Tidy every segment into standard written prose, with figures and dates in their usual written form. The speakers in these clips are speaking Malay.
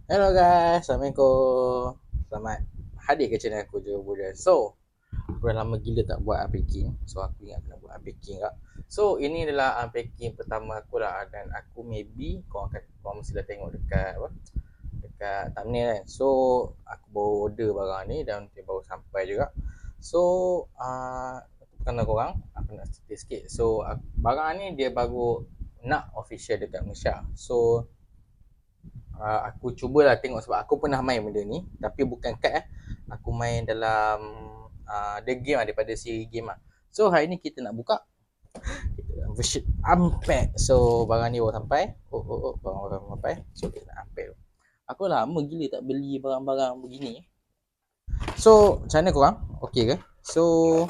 Hello guys, Assalamualaikum. Selamat hadir ke channel aku Joe Budan. So, aku dah lama gila tak buat unpacking. So, aku ingat nak buat unpacking kak. So, ini adalah unpacking pertama aku lah. Dan aku maybe, korang mesti dah tengok dekat apa, dekat thumbnail kan. So, aku baru order barang ni dan dia baru sampai juga. So, kenal korang, aku nak cerita sikit. So, barang ni dia baru nak official dekat Malaysia. So, aku cubalah tengok sebab aku pernah main benda ni tapi bukan kad aku main dalam the game daripada siri game so hari ni kita nak buka version unpack. So barang ni baru sampai. Barang sampai. So kita nak unpack. Aku lama gila tak beli barang-barang begini. So macam mana korang? Okey ke? So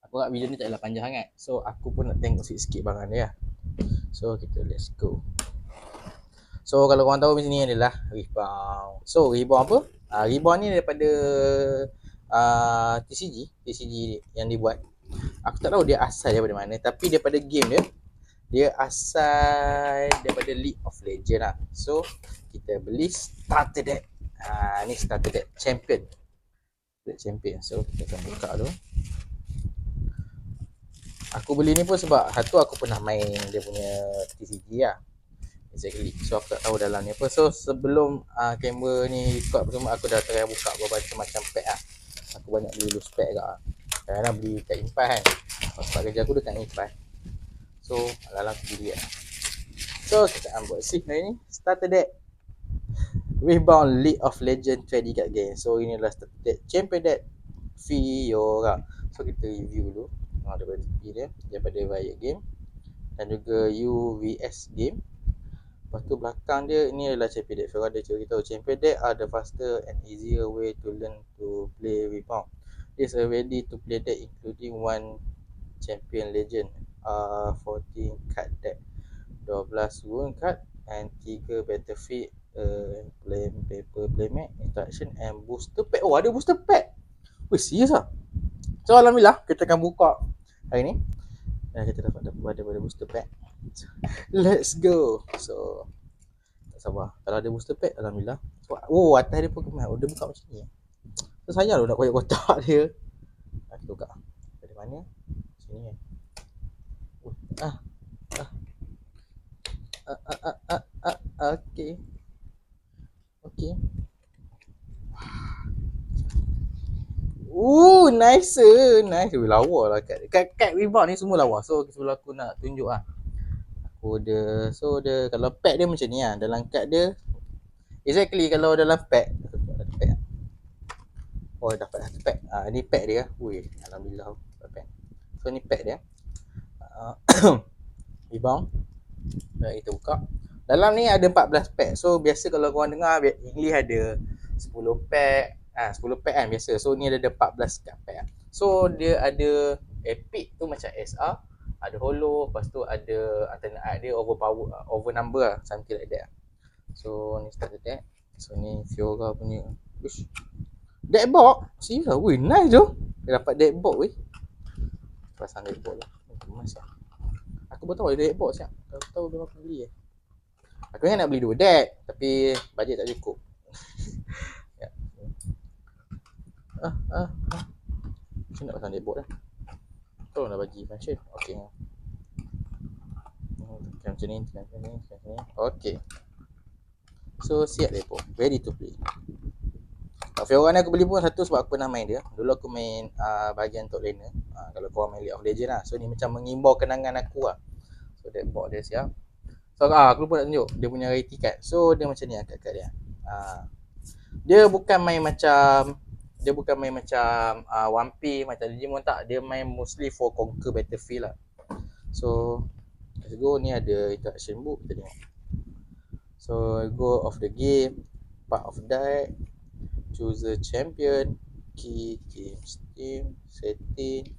aku harap video ni tak adalah panjang sangat. So aku pun nak tengok sikit-sikit barang dia. So kita let's go. So kalau korang tahu macam ni adalah rebound. So rebound apa? Rebound ni daripada TCG yang dibuat. Aku tak tahu dia asal daripada mana, tapi daripada game dia asal daripada League of Legends lah. So kita beli starter deck. Ni starter deck champion. So kita akan buka dulu. Aku beli ni pun sebab satu aku pernah main dia punya TCG lah. Exactly. So aku tak tahu dalam ni apa. So sebelum kamera ni record pertama, aku dah try buka beberapa macam pack lah. Aku banyak beli loose pack kat kadang-kadang beli kat Impas kan. Sebab kerja aku dekat Impas. So alang-alang aku beli lah. So kita unboxing hari ni. Starter deck Rebound League of Legends trading card game. So ini adalah starter deck Champion deck Fiora. So kita review dulu daripada tepi dia, daripada Riot Game dan juga UVS Game. Lepas tu belakang dia, ni adalah champion deck. Fiora dia cerita champion deck are the faster and easier way to learn to play Rebound. This a ready to play deck including one champion legend, 14 card deck, 12 rune card and 3 battlefield, play paper playmat, interaction and booster pack. Oh ada booster pack. Weh serius lah. So alhamdulillah kita akan buka hari ni dan kita dapat booster pack. Let's go. So tak sabar. Kalau ada booster pack alhamdulillah. Oh atas dia pun kemas. Oh dia buka macam ni. So sayang lah nak koyak-kotak dia. Kita buka. Dari mana? Sini kan. Ah. Okay. Okay. Nice. Nice. Lawa lah kat Rebound ni semua lawa. So sebelum aku nak tunjuk lah. Aku dia, so dia kalau pack dia macam ni lah. Dalam kad dia exactly kalau dalam pack. Oh dapat satu pack. Ni pack dia. Wih, alhamdulillah dapat pack. So ni pack dia. Rebound. Dan kita buka. Dalam ni ada 14 pack. So biasa kalau korang dengar English ada 10 pack. 10 pack kan biasa. So ni ada 14 pack. So dia ada epic tu macam SR, ada holo, lepas tu ada alternate art dia overpower, over number lah, something like that. So ni starter deck. So ni Fiora punya. Uish. Deck box? Serius lah. Wih, nice tu. Dia dapat deck box weh. Pasang deck box lah. Kemas lah. Aku pun tahu ada deck box siap. Aku tahu dia aku beli Aku ingat nak beli 2 deck. Tapi bajet tak cukup. Ya. Macam nak pasang deck box lah. Kau nak bagi function. Okay. Macam ni. Okay. So siap depo. Ready to play. Fiora ni aku beli pun satu sebab aku pernah main dia. Dulu aku main bahagian top laner. Kalau korang main League of Legends lah. So ni macam mengimbau kenangan aku lah. So deck box dia siap. So aku lupa nak tunjuk dia punya rarity card. So dia macam ni lah card dia. Dia bukan main macam One Piece macam Digimon tak. Dia main mostly for conquer battlefield lah. So let's go. Ni ada interaction book kita tengok. So go of the game, part of deck, choose a champion, key, game, steam, setting.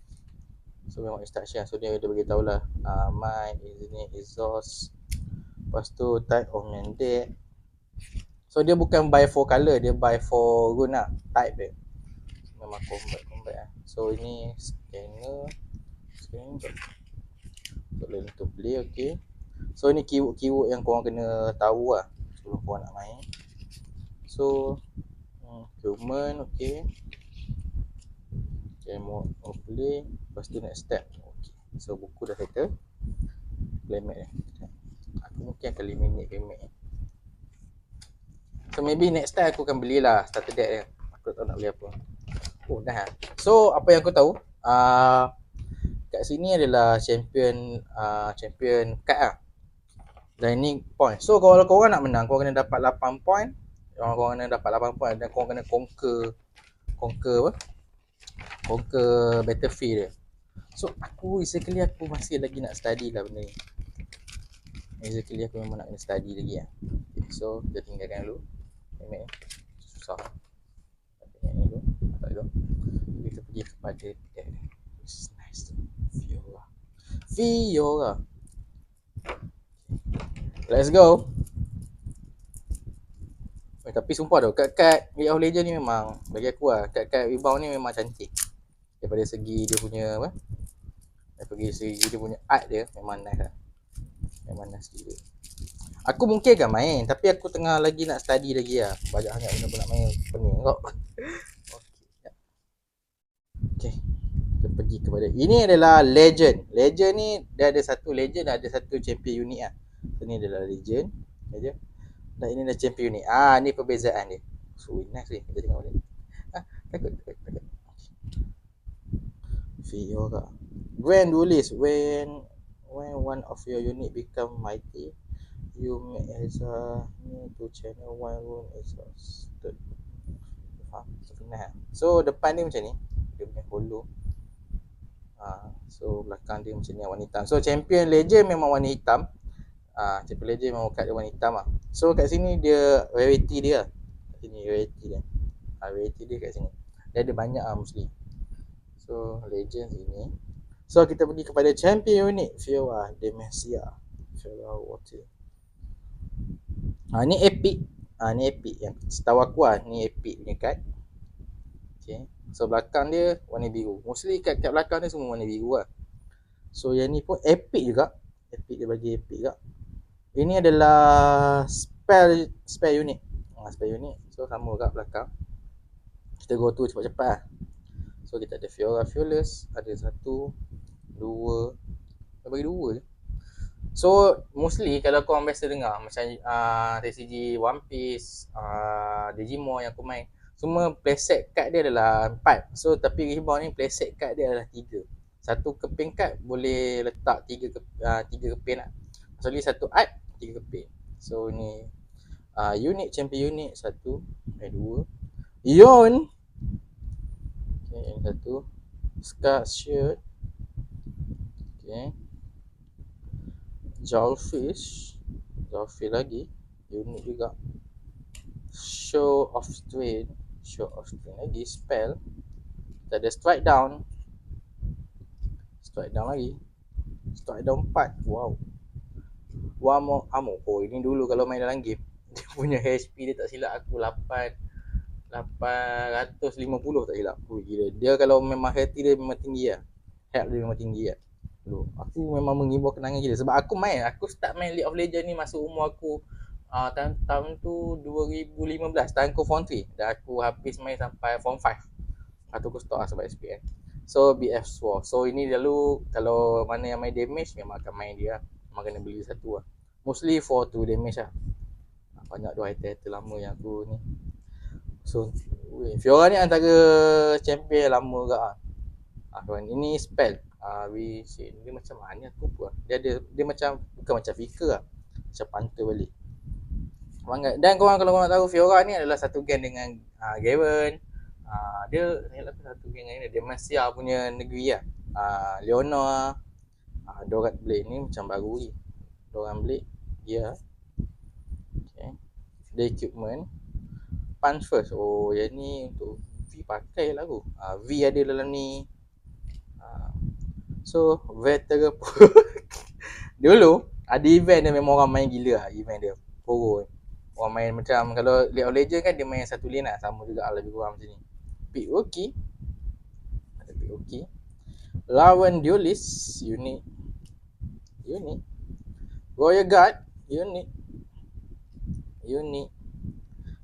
So memang instruction. So dia bagi tahu lah mine, ini, exhaust. Lepas tu type of main deck. So dia bukan buy for color, dia buy for rune lah, type dia. Memang combat lah. So ini scanner. So learn to play, okay. So ni keyword yang korang kena tahu lah sebelum korang nak main. So human, okay. Okay, mau play. Lepas tu next step. Okay. So buku dah settle. Playmat aku mungkin akan eliminate playmat So maybe next time aku akan belilah starter deck dia. Aku tak tahu nak beli apa. Oh dah. So apa yang aku tahu, kat sini adalah champion card lah. Dan ini point. So kalau korang nak menang, korang kena dapat 8 point. Korang kena dapat 8 point dan korang kena conquer apa? Conquer battlefield dia. So aku masih lagi nak study lah benda ni. Basically aku memang nak kena study lagi lah. Okay, so kita tinggalkan dulu. Memang susah. Tengok ni dulu. Tak dulu. Kita pergi kepada it's nice tu. Fiora. Let's go. Tapi sumpah tau, kad-kad League of Legends ni memang bagi aku lah, kad-kad rebound ni memang cantik. Daripada segi dia punya apa? Daripada segi dia punya art dia memang nice lah. Memang nice gila. Aku mungkin akan main, tapi aku tengah lagi nak study lagi lah. Banyak sangat benda nak main. Pening kau. Okay. Kita pergi kepada ini adalah legend. Legend ni dia ada satu legend, ada satu champion unik lah. So ni adalah legend. Dan ini adalah champion unik. Ni perbezaan dia. So nice ni. Kita tengok ni. Takut. Fiora. Grand Duelist. When one of your unit become mighty, you make as a to channel one room as a stud. So depan dia macam ni. Dia punya hollow. So belakang dia macam ni warna hitam. So champion legend memang warna hitam. Champion legend memang kat dia warna hitam lah. So kat sini dia rarity dia lah. Kat sini rarity dia. Rarity dia kat sini. Dia ada banyak lah mostly. So legend sini. So kita pergi kepada champion unik Fiora Demacia. Fiora Water. Ni epic. Ni epic yang setahu aku lah. Ni epic punya card. Okay. So belakang dia warna biru. Mostly kat belakang dia semua warna biru lah. So yang ni pun epic juga. Epic dia bagi epic juga. Ini adalah spell unit. Spell unit. So sama kat belakang. Kita go to cepat-cepat lah. So kita ada Fiora Fearless. Ada 1, 2. Bagi 2 je. So mostly kalau korang biasa dengar macam TCG One Piece, Digimon yang aku main, semua playset card dia adalah 4. So tapi rebound ni playset card dia adalah 3. Satu keping card boleh letak 3 keping lah. Maksudnya satu art 3 keping. So ni unit champion unit 1, 2. Ion. Okay, yang 1. Scar shirt. Okay. Jawfish lagi unit juga. Show of strength lagi. Spell. Kita ada strike down lagi. Strike down 4. Wow. One more ammo. Oh ini dulu kalau main dalam game dia punya HP dia tak silap aku 850 tak silap. Gila. Dia kalau memang healthy dia memang tinggi lah. Health dia memang tinggi lah. Aku memang mengimbau kenangan gila. Sebab aku start main League of Legends ni masa umur aku tahun tu 2015, tahun aku form 3. Dan aku habis main sampai form 5. Atau aku stop lah sebab SPN. So BF Sword. So ini dulu kalau mana yang main damage memang akan main dia. Memang kena beli satu lah. Mostly for 2 damage lah. Banyak tu item lama yang aku ni. So Fiora ni antara champion lama juga lah. Ini spell. Dia macam mana aku pun. Dia macam bukan macam Fika lah. Macam panther balik. Dan korang kalau korang tahu Fiora ni adalah satu gang dengan Garen. Dia satu gang dengan dia Demacia punya negeri lah. Leonor. Dorang Blade ni macam baru ni. Dorang Blade dia. Okay. Dia equipment. Punch first. Oh yang ni untuk V pakai lah aku. V ada dalam ni. So veteran dulu ada event dia memang orang main gila lah. Event dia Poro. Orang main macam kalau League of Legends kan dia main satu lane lah. Sama juga lebih kurang macam ni. Pick okay. Lawan Duelist unit. Royal Guard unit.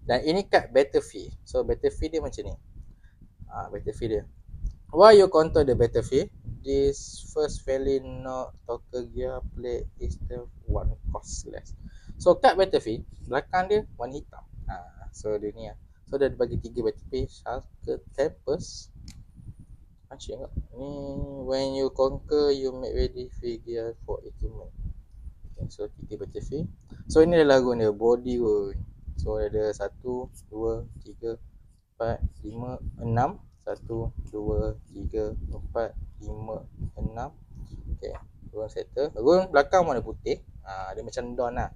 Dan ini kad Battlefield. So Battlefield dia macam ni. Battlefield dia. While you control the Battlefield, this first value not total gear plate is the one costless. So kad Battlefield, belakang dia warna hitam. So dia ni lah. So dia bagi 3 Battlefield, Shulker, Tempest. Macam tak? Ni when you conquer, you make ready figure for equipment. Okay, so 3 Battlefield. So ini adalah guna body wound. So ada 1, 2, 3, 4, 5, 6. 1, 2, 3, 4, 5, 6. Okay, rune settle. Rune belakang warna putih. Dia macam Dawn lah.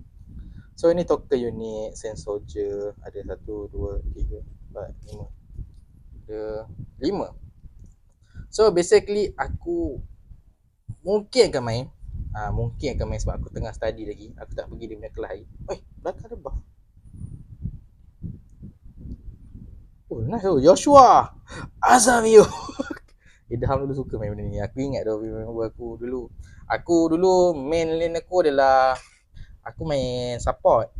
So ini token unit, Sand Soldier. Ada 1, 2, 3, 4, 5. Ada 5. So basically aku mungkin akan main. Mungkin akan main sebab aku tengah study lagi. Aku tak pergi dia punya kelas lagi. Belakang ada buff. Oh nice tu. Joshua Azavio. Idham dulu suka main benda ni. Aku ingat dah member aku dulu. Aku dulu main lane aku adalah aku main support.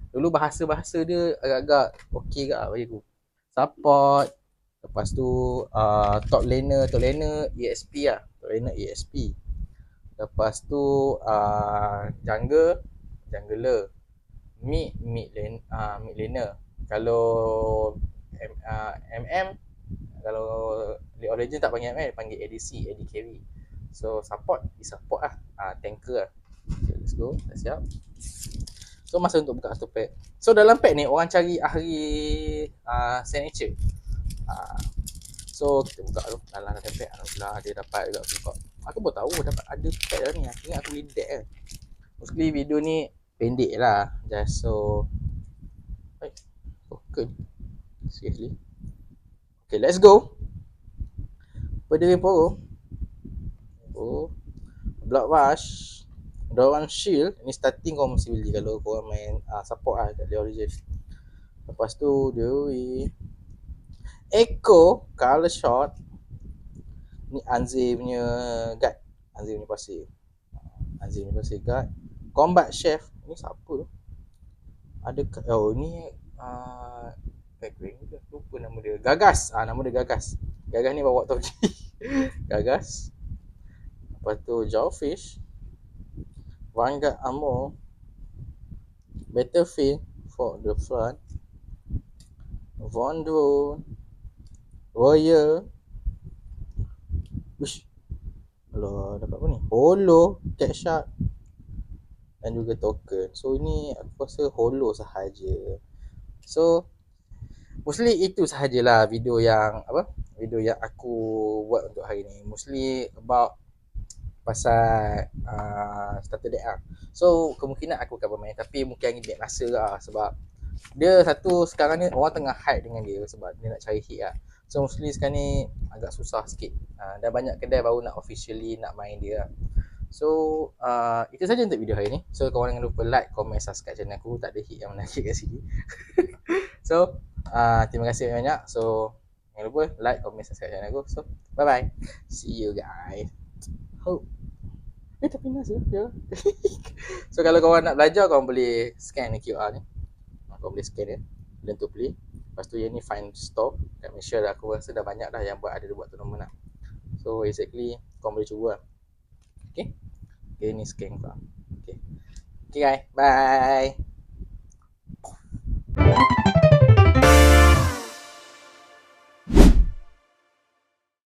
Dulu bahasa-bahasa dia agak-agak okey ke bagi aku. Support. Lepas tu top laner ESP lah. Top laner ESP. Lepas tu jungler. Mid laner. Kalau MM, kalau League of Legends tak panggil MM, panggil AD carry. So support lah. Tanker lah. Okay, let's go. Dah siap. So masa untuk buka satu pack. So dalam pack ni orang cari ahli signature. So kita buka dulu dalam pack. Alhamdulillah dia dapat juga buka. Aku baru tahu dapat ada pack dalam ni. Aku ingat aku beli deck kan. Mostly video ni pendek lah. Just so good. Seriously. Okay, let's go. Pederi Poro. Blood Rush. Dawn Shield. Ni starting kau mesti beli kalau kau main support lah kat League of Legends. Lepas tu Dewi. Echo. Color Shot. Ni Anzir punya guard. Anzir punya pasir guard. Combat Chef. Ni siapa tu? Ada ni background ke? Lupa nama dia. Gagas. Nama dia Gagas. Gagas ni bawa tau. Gagas. Lepas tu Jawfish. Vanguard Ammo. Battlefield for the front. Vondo. Warrior. Wish. Alah, dapat apa ni? Holo, Catshot dan juga token. So ini aku rasa holo sahaja. So mostly itu sahajalah video yang aku buat untuk hari ni. Mostly about pasal starter deck lah. So kemungkinan aku akan bermain, tapi mungkin deck rasa lah sebab dia satu sekarang ni orang tengah hype dengan dia sebab dia nak cari hit lah. So mostly sekarang ni agak susah sikit. Dah banyak kedai baru nak officially nak main dia lah. So itu saja untuk video hari ni. So korang jangan lupa like, comment, subscribe channel aku. Tak ada hit yang menarik kat sini. So terima kasih banyak. So jangan lupa like, comment, subscribe channel aku. So bye bye. See you guys. Tapi nice ya. So kalau korang nak belajar, korang boleh scan QR ni. Korang boleh scan dia. Then to play. Lepas tu yang ni find store. Dan make sure aku rasa dah banyak dah yang buat tournament lah. So exactly korang boleh cuba lah. Okay ni scan korang. Okay guys, bye.